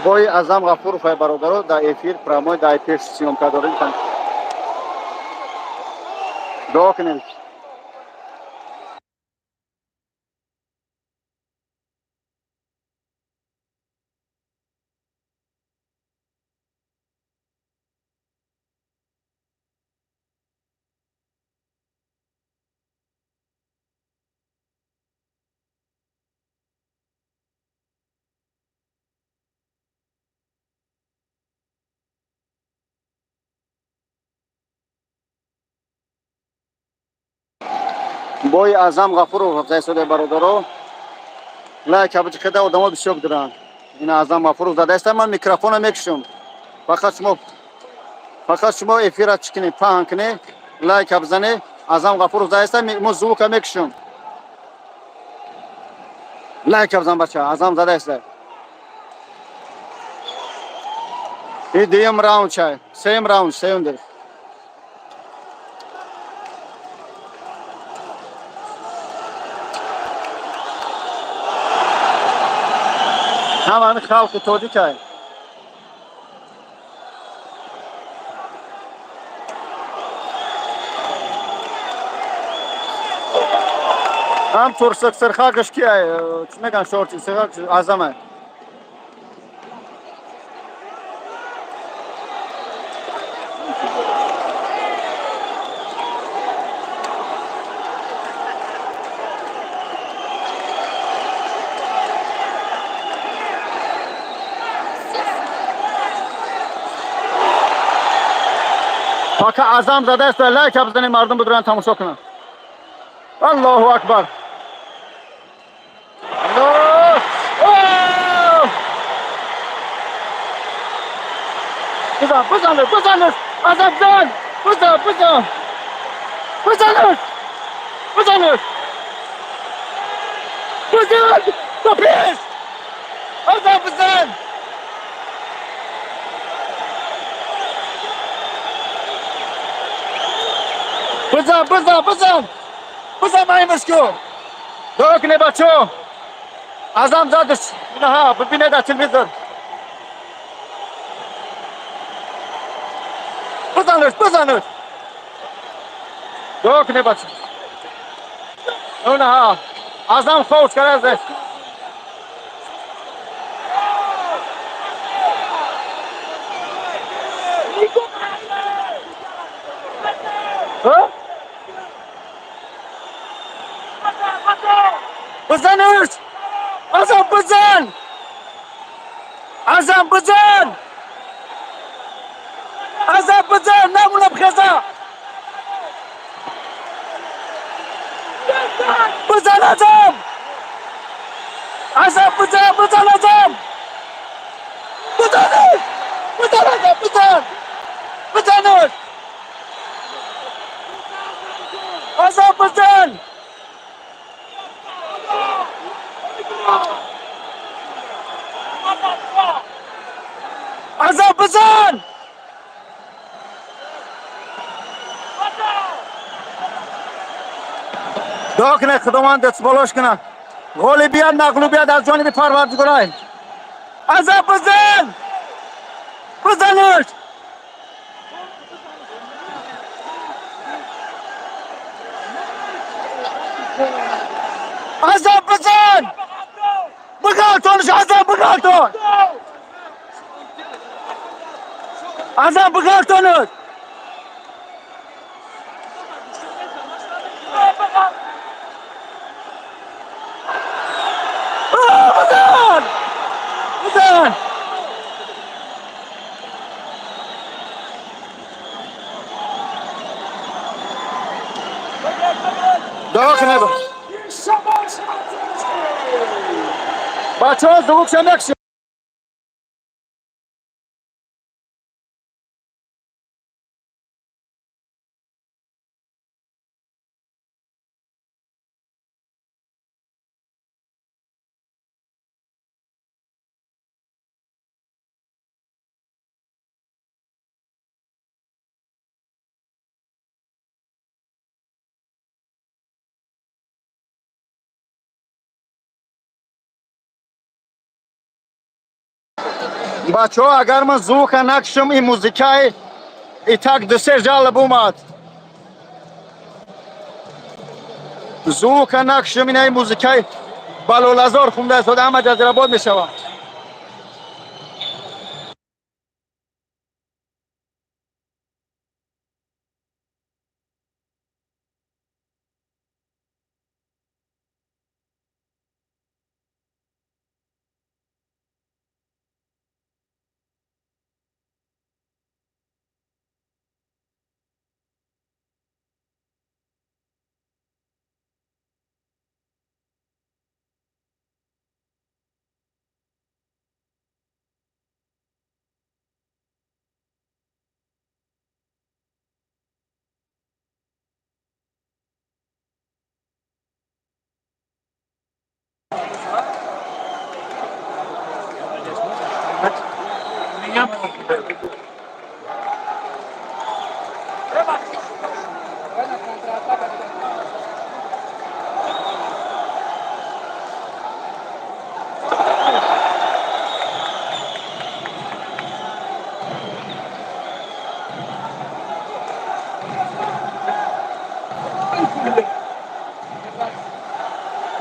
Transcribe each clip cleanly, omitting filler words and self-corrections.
бой Азам Ғафуров бародаро дар эфир промой дар эфир сиёмка дорем. Дуо кунем. бой Азам Ғафуров зайсода бародаро лайк абти када одамо бисёр доранд. ин Азам Ғафуров задааста ман микрофона мекушам. фақат шумо эфира чикини паҳн кунед, лайк абзане. Азам Ғафуров задааста мо звука мекушам. лайк абзан бача. Азам задааста. ин дуюм раунд чай. сеюм раунд, сеюм дер. ҳамаи халқи тоҷикай. ҳам турсак сирхакаш кияй. Чӣ мегӯян шорти сирхакаш Азамай. фақат Азам задааст лайк абзани мардум бидуран тамошо кунанд. Аллоҳу акбар. بزنش Azam زن. بزنش تا پیش. Azam بزن. بزن مایمش کن. دعا کنه بچه. Azam زدش. اینها ببینه در تلویزیون. بزنش. دعا کنه بچه. اونها Azam خوش کرده. بزنش. Azam بزن. نمونه بخزا. بزن Azam. بزن Azam. بزنش. Azam بزن. Azam بزن. دعا کنه خداوند دستبالاش کنه. غالبیت مغلوبیت از جانب پروردگارای. Azam بزن. بزنش. Azam بزن. بگردانش Azam بگردان. Azam بگردانش. بزن. دعا کنه بچه ها زوگ شمک بچه ها اگر من زوک نکشم این موزیکای ای تک دو سه جالب اومد. زوک نکشم این موزیکای بلولزار خونده است و همه جزیره آباد میشوم.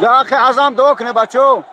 یا اخی ازم دو کنه بچه ها.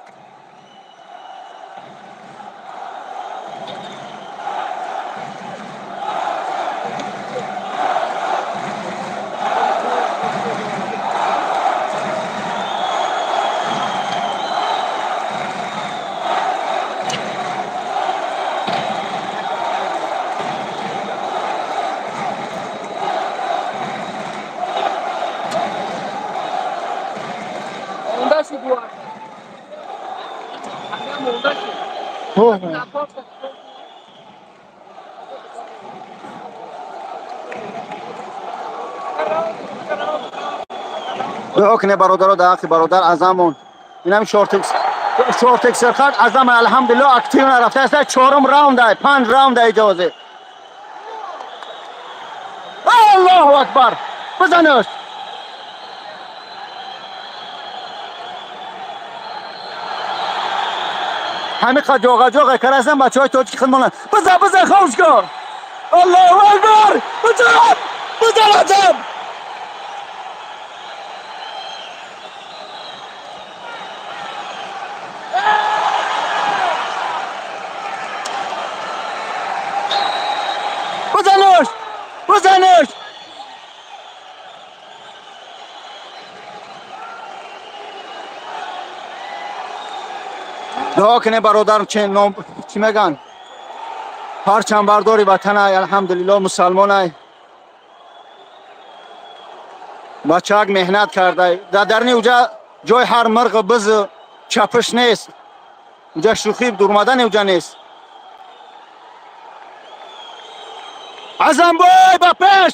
دو کنه برادر دا اخی برادر ازمون اینم شورتکس سرخط ازم الحمدلله اکتیو نرفته است. چهارم راوند های 5 راوند اجازه. الله اکبر بزنش. همه جاغا جاغا کرسن بچه های تاجیک خدمانن. بزن خوش کن. الله اکبر بزن ازم. بزنش. دعا کنه برادر چی میگن پرچم برداری وطن های الحمدلله مسلمان های بچه‌ها مهنت کرده در اوجا جای هر مرغ بز چپش نیست. اونجا شوخی دورمدن اوجا نیست. ازم بای با پیش.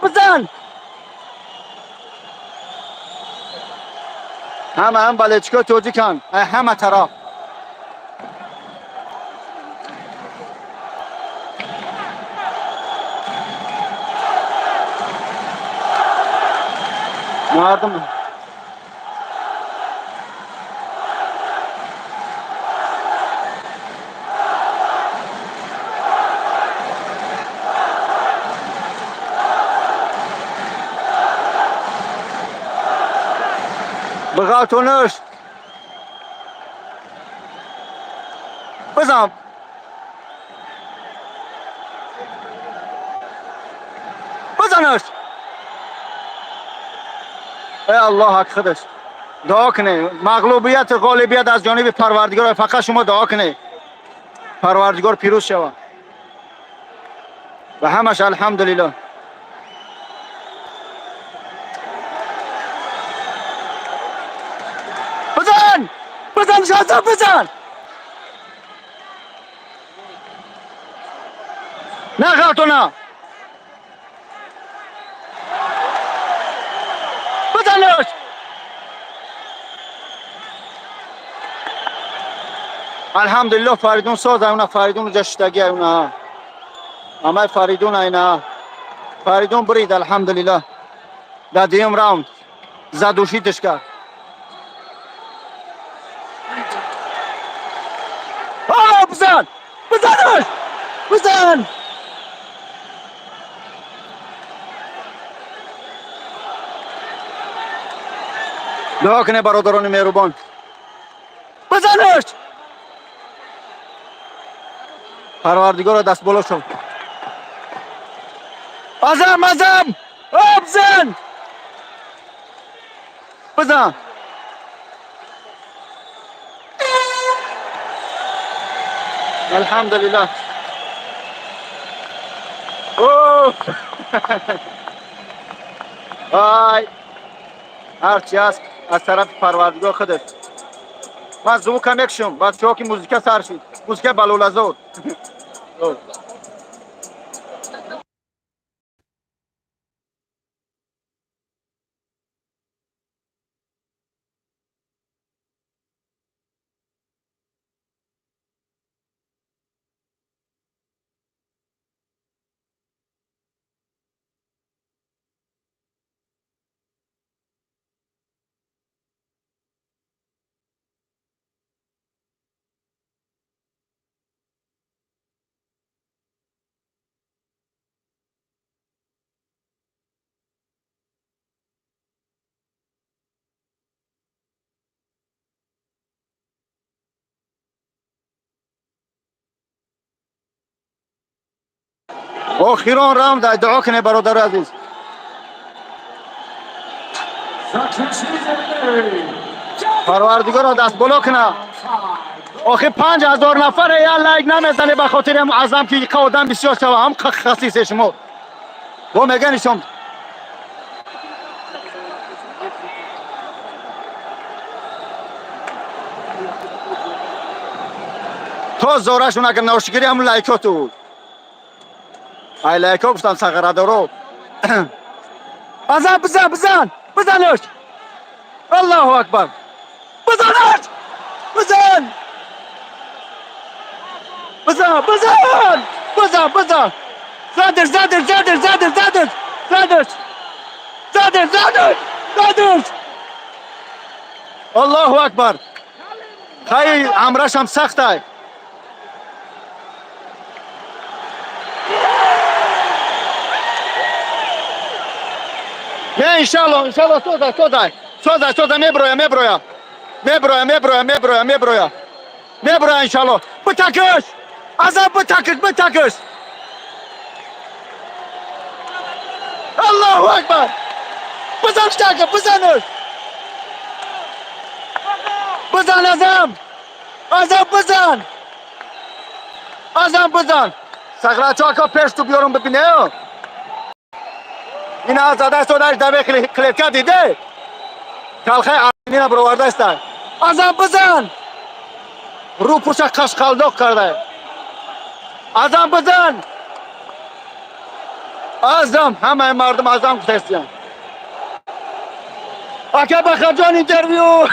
بزن هم بالچکو توجی کن همه طرف. مردم بغاتونش بزن. بزنش. ای الله حق خودش دعا کنه مغلوبیت غالبیت از جانب پروردگار. فقط شما دعا کنه پروردگار پیروز شود و همش الحمدلله. بزن شازم بزن. نه خاتونا بزنش. الحمدلله فریدون ساز اونا فریدون جشتگی اونا اما فریدون اینا فریدون برید الحمدلله در دیم راوند زدوشیدش کرد. بزن بزنش بزن دعا کنه برادران مهربان بزنش. پروردگار دست بالا شد. ازم بزن بزن الحمدلله. اوه آی هرچی هست از طرف پروردگار خودت. من زوق کم یکشم بچه ها که موزیک سر شد موزیک بلولزور. آخران راوند دعا کنه برادر عزیز. پروردگار دست بالا کنه. آخه 5000 نفر یا لایک نمیزنه به خاطر اعظم که قدم بسیار شوه هم خصیص شما و میگن شما تو زورشون اگر نوشگیری هم لایکا تو ای لایکا گفتم سقره دارو. بزنش الله اکبر بزنش بزن زدش الله اکبر. خیلی امرش هم سخته. نه انشالله تو دای میبرویا انشالله. بتکش عذاب بتکش الله اکبر. بزنش ازم بزن سقره چاکا پیش تو بیارم ببینه. این آزاده سودش دمه کلیپکا دیده کلخه آمینه برورده است. ازم بزن رو پوش قشقلدق کرده. ازم بزن همه مردم ازم کسیان اکه بخجان اینترویو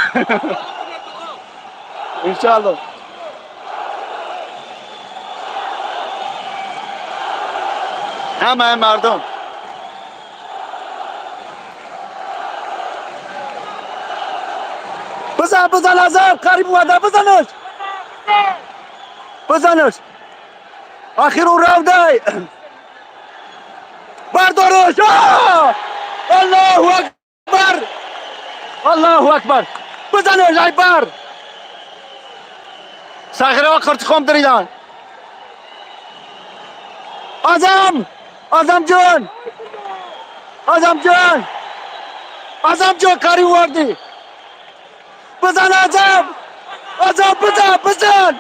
انشالله. همه مردم بزن ازم قریب اومده. بزنش آخر اون رونده بردارش. الله اکبر بزنش ای بر سخره ها قرتخام دریدن. آزم جان کاری وردی بزن بزن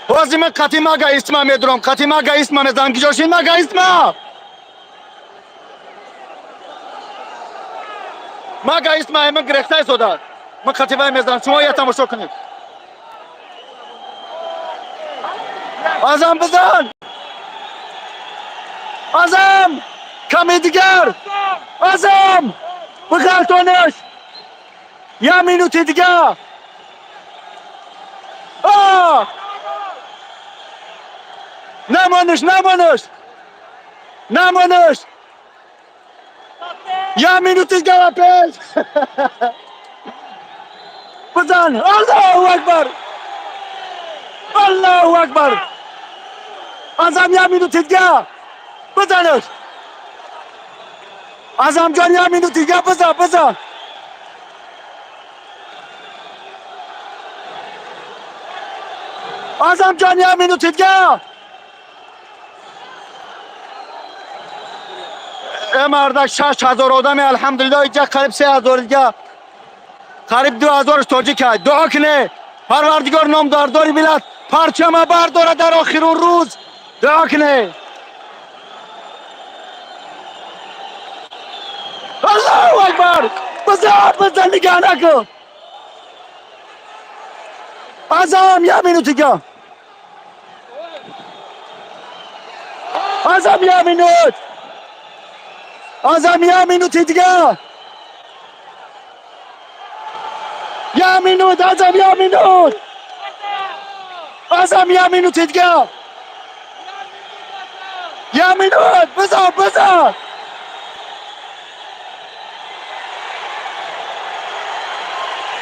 بازی من قطیمه گه اسمه میدرم قطیمه گه اسمه میزن گیجاشین مگه اسمه من گرفته شده. من قطیمه میزنم شما یه تماشا کنید. بزن کمی دیگر بگردانش یه مینوتی دیگه. نمونش. یه minut دیگه پیش. بزن. الله اکبر. Azam یه minut دیگه. بزنش. Azam جان یه minut دیگه بزن. Azam جان یه minut دیگه. اماردا 6000 آدم الحمدلله اینجا قریب 3000 دیگه قریب 2000 توجیه کرد. دعا کنه پروردگار نامدار ملت پرچم برداره در آخر روز. دعا کنه. الله اکبر. بزن نگاه نکن. Azam یه minut دیگه. Azam یه minut دیگه. یه minut Azam یه minut. Azam یه minut دیگه. یه minut بزن.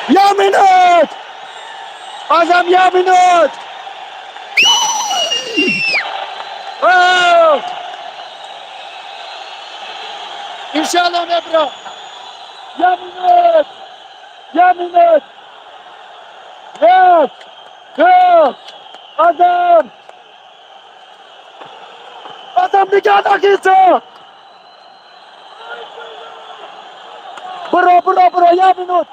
یه minut. Azam یه minut. انشالله نبرا. یه minut. یک دو. Azam نگاه نکن. برو یه minut.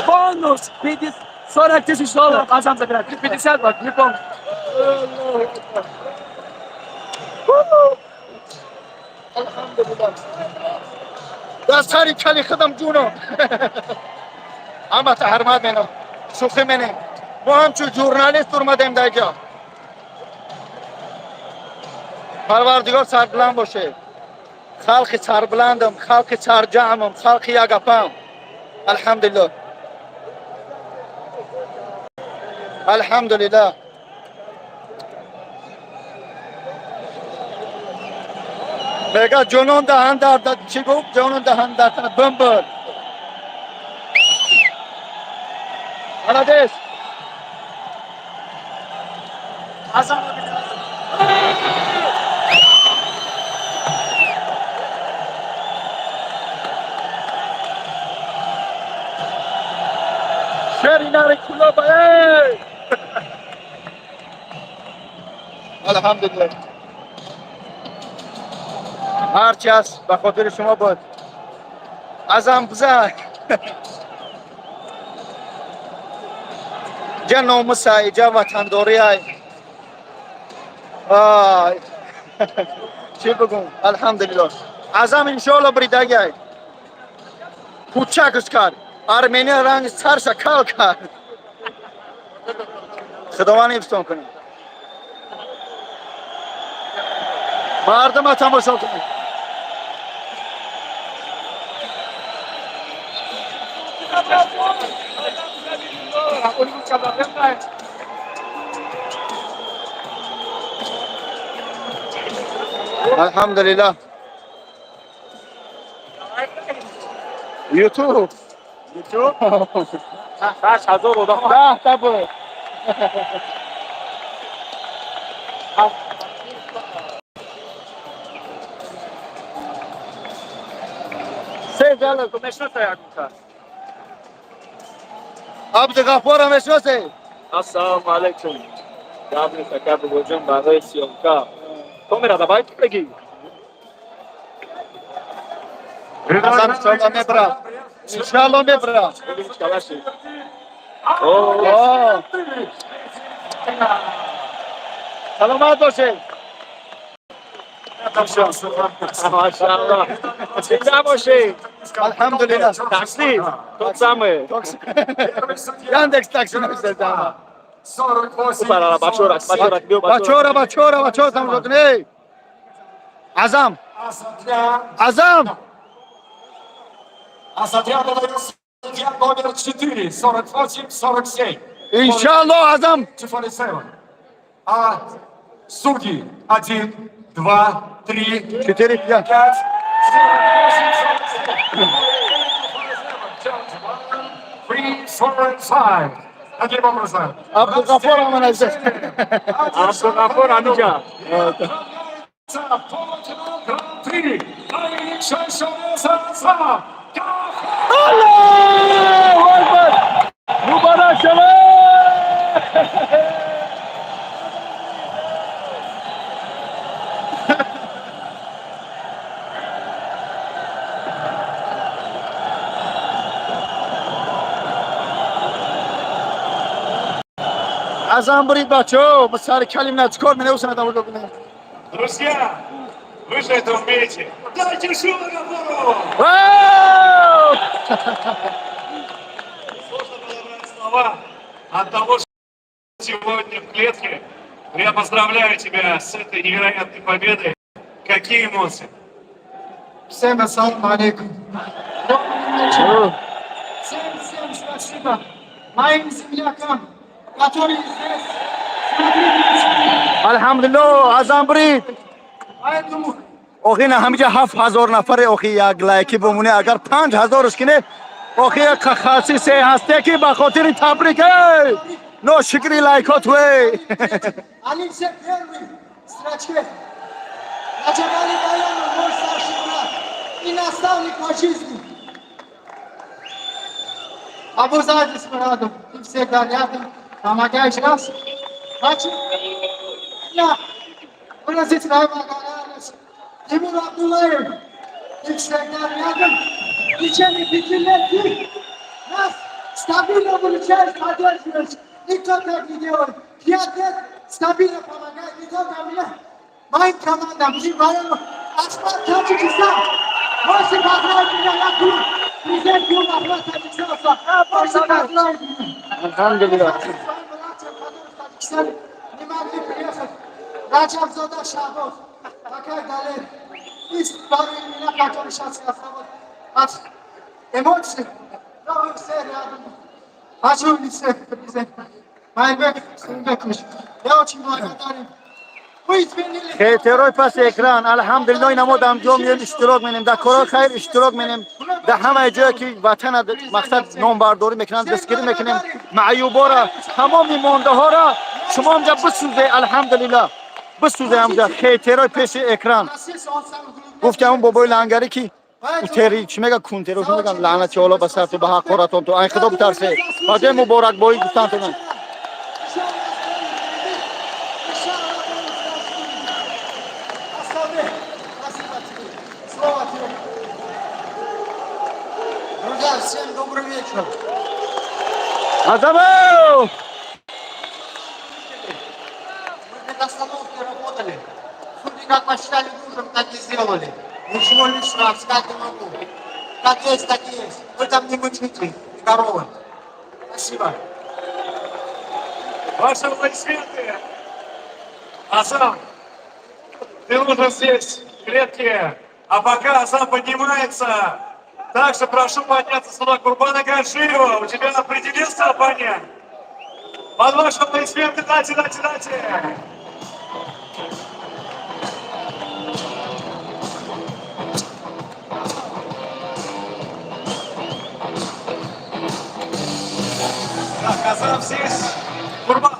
Bônus, 48 dolar, Azam забирает. 50 бак, не помню. الحمدلله. دست خری کلی خدم جونو. اما تحرمات منو. شوخی منه. ما هم چون ژورنالیست اومدیم دیگه. پروردگار سربلند باشه. خلق سربلندم، خلق سرجمم، خلق یگپم. الحمدلله. میگه جنون دهن درد. چی گفت؟ جنون دهن درد بمبر. ملادش. Azam شرینار کلوب. الحمدلله. هرچی هست به خاطر شما بود. ازم بزن. جا ناموس های، جا وطنداری های. چی بگم؟ الحمدلله. ازم انشالله بریدگی های. کوچکش کرد. ارمنیا رنگ سرش کال کرد. خداوند حفظتون کنه. مردم ها تماشا کنید. الحمدلله. یوتیوب. 60,000 آدم. ده تا بود. سه جلو Começou a jak می‌کنه. عبدالغفار هم اشناسه. Assalamu alaikum. Dobry, taka wyłodzią barę sionka. Kamera, dawaj tu legi. Azam inşallah mebra. İnşallah mebra. Oo. Selamat olsun. Машаллах. Всегда Моши. Elhamdülillah. Такси. Тот самый. Yandex taksi nefselde ama. Kupara, Бачорак, Бачорак, бил Bachora, bachora, bachora tam zaten. Ey. Azam. Azam. Асатрян дает судья номер 4, 48-47. İnşallah Azam. 47. А судьи 1, 2, 3, Çeterik ya. 5, 3, 4, 5. Таким образом. Abdülgafar aman azam. Абдугафур Амиджа. Гран-при. Allahu Ekber. Mübarek şeref. Azam брит бачо, масар калим на чкор мене усна там вот. Друзья, вы же это умеете. Дайте шуму Гафуру! Вау! Сложно подобрать слова от того, что сегодня в клетке. Я поздравляю тебя с этой невероятной победой. Какие эмоции? Всем ассаламу алейкум. Всем спасибо моим землякам, которые здесь смотрели. Elhamdülillah Azam брит. Поэтому اوخی نه همیشه 7000 نفر اوخی یک لایکی بمونه اگر 5000 کنه اوخی یک خاصی هسته که به خاطر تبریک نو شکری لایکات وی Алисе первый строчке. Начали Баяну, мой старший брат и наставник по жизни. Обязательно с радом, ты всегда рядом, помогаешь нас. Хочу выразить свою благодарность Тимур Абдуллаев, ты всегда рядом. В течение 5 лет ты нас стабильно выручаешь, поддерживаешь. Никто так не делает. 5 лет стабильно помогает не только мне, моим командам, и Баяну, Ашмат Таджикистан. Можете поздравить меня на клуб. Президент клуба Ашмат Таджикистан. Можете поздравить меня. Elhamdülillah. Своим братьям, которые в Таджикистане не могли приехать. Раджаб Зода Шахов, такая далее. И вторые меня, которые сейчас разговаривают от эмоций, но вы все рядом. Хочу лице президента. Майбек Сулбекович, я очень благодарен. Вы изменили... خیتروی پس اکران الحمدلله نمودم جمعی اشتراک منیم در کارا خیر اشتراک منیم در همه جایی که وطن مقصد نامبرداری میکنن دستگیری میکنیم معیوبا را تمام مانده ها را شما همجا بسوزه الحمدلله بسوزه همجا خیتروی پس اکران گفتم اون بابای لنگری که او تری چی میگه کونتروش میگن لعنتی الله بسر تو به حقارتون تو این خدا بترسه باده مبارک بایی دوستان تو من Слово тебе. Друзья, всем добрый вечер. Азаму! Мы без остановки работали. Судьи как посчитали нужным, так и сделали. Ничего лишнего сказать не могу. Как есть, так и есть. Вы там не мучите, не коровы. Спасибо. Ваши аплодисменты. Асам, ты нужен здесь, в клетке. А пока Асам поднимается, также прошу подняться сюда Курбана Гаджиева. У тебя определился оппонент? Под ваши аплодисменты, дайте. Так, Асам здесь. Курбан.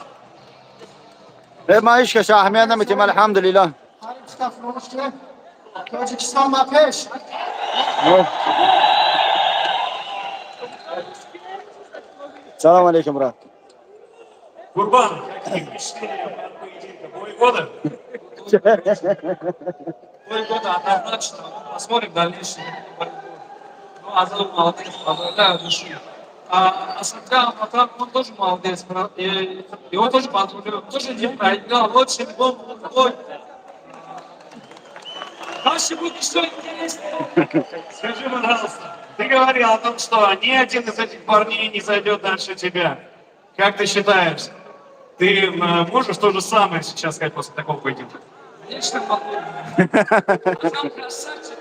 ما هیچ کس اهمیت نمیتیم الحمدلله Harim Çıtaf Roşke. Tacikistan Mapeş. سلام علیکم брат Курбан, какие впечатления от поединка? Бой года? Бой года однозначно. Ну, посмотрим дальнейшее. Ну, Азам молодец, поздравляю душу. А Сантьяго Матан, он тоже молодец. Его тоже поздравляю. Тоже не проиграл. Вот чемпион. Дальше будет еще интереснее. Скажи, пожалуйста, ты говорил о том, что ни один из этих парней не зайдет дальше тебя. Как ты считаешь, ты можешь то же самое сейчас сказать после такого поединка? Конечно, могу. Азам красавчик.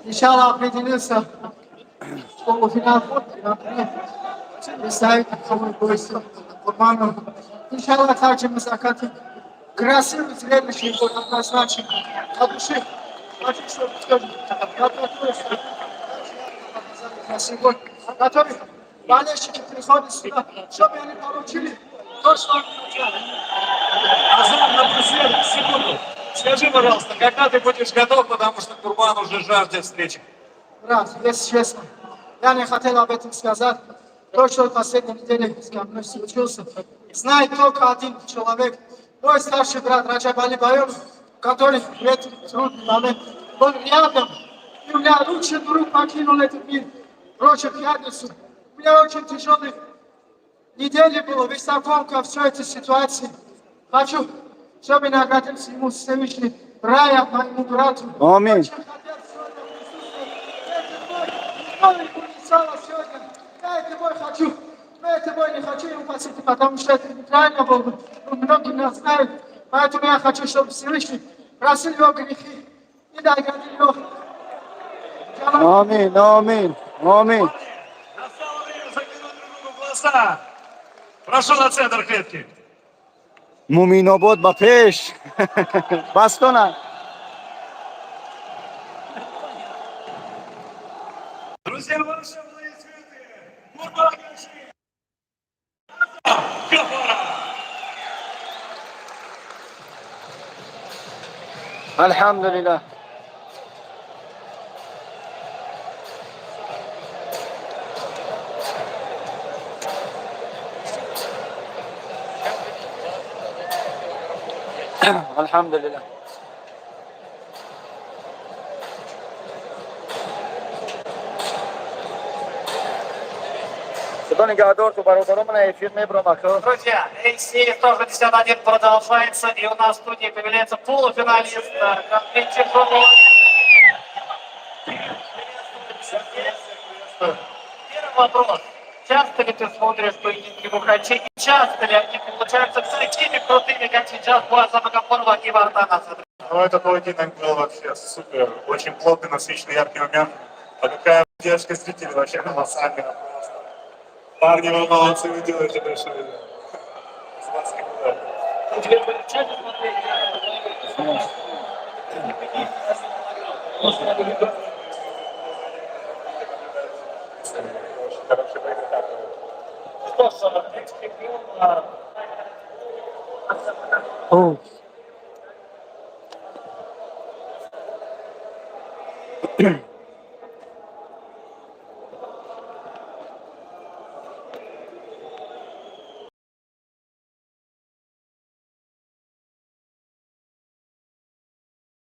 Иншаллах определился полуфинал. Представить новый бой с Курбаном. Иншаллах также мы закатим красивый зрелище его однозначно. От души. Хочу, чтобы скажем, я такой, что красивый, который болельщики приходят сюда, чтобы они получили то, что они хотят. Азам, напоследок, секунду. Скажи, пожалуйста, когда ты будешь готов, потому что Курбан уже жаждет встречи? Брат, если честно, я не хотел об этом сказать. То, что в последней неделе с мной случился, знает только один человек. Мой старший брат Раджаб Али Байов, который в этот трудный момент был рядом. И у меня лучший друг покинул этот мир. Прочь пятницу. У меня очень тяжелые недели было, высоко все эти ситуации. Хочу, чтобы наградился ему Всевышний рая моему брату. Аминь. Очень хотел сегодня присутствовать. Никто не инициала сегодня. Я этот бой хочу. Но этот бой не хочу ему посетить, потому что это неправильно было бы. Многие нас знают. Поэтому я хочу, чтобы Всевышний просил его грехи и наградил его. Аминь, аминь, аминь. Настало время заглянуть друг другу в глаза. Прошу на центр клетки. Муминобод ба пеш. Бастона. Друзья, ваши аплодисменты. Курбан Гаши. Гафаров. Elhamdülillah. Elhamdülillah. Худо нигоҳдор ту бародарон на эфир мебаромад. Друзья, ACC-161 продолжается, и у нас в студии появляется полуфиналист конфликте тяжелого. Первый вопрос. Часто ли ты смотришь поединки Мухачи, и часто ли они получаются такими крутыми, как сейчас у Азама Гафарова и Вартана? Ну, этот поединок был вообще супер, очень плотный, насыщенный, яркий момент. А какая поддержка зрителей, вообще колоссальная просто. Парни, вы молодцы, вы делаете большое дело. С вас никуда. Тебе полегчает смотреть? Очень хороший боевик. Что ж, экс-чемпион, Oh.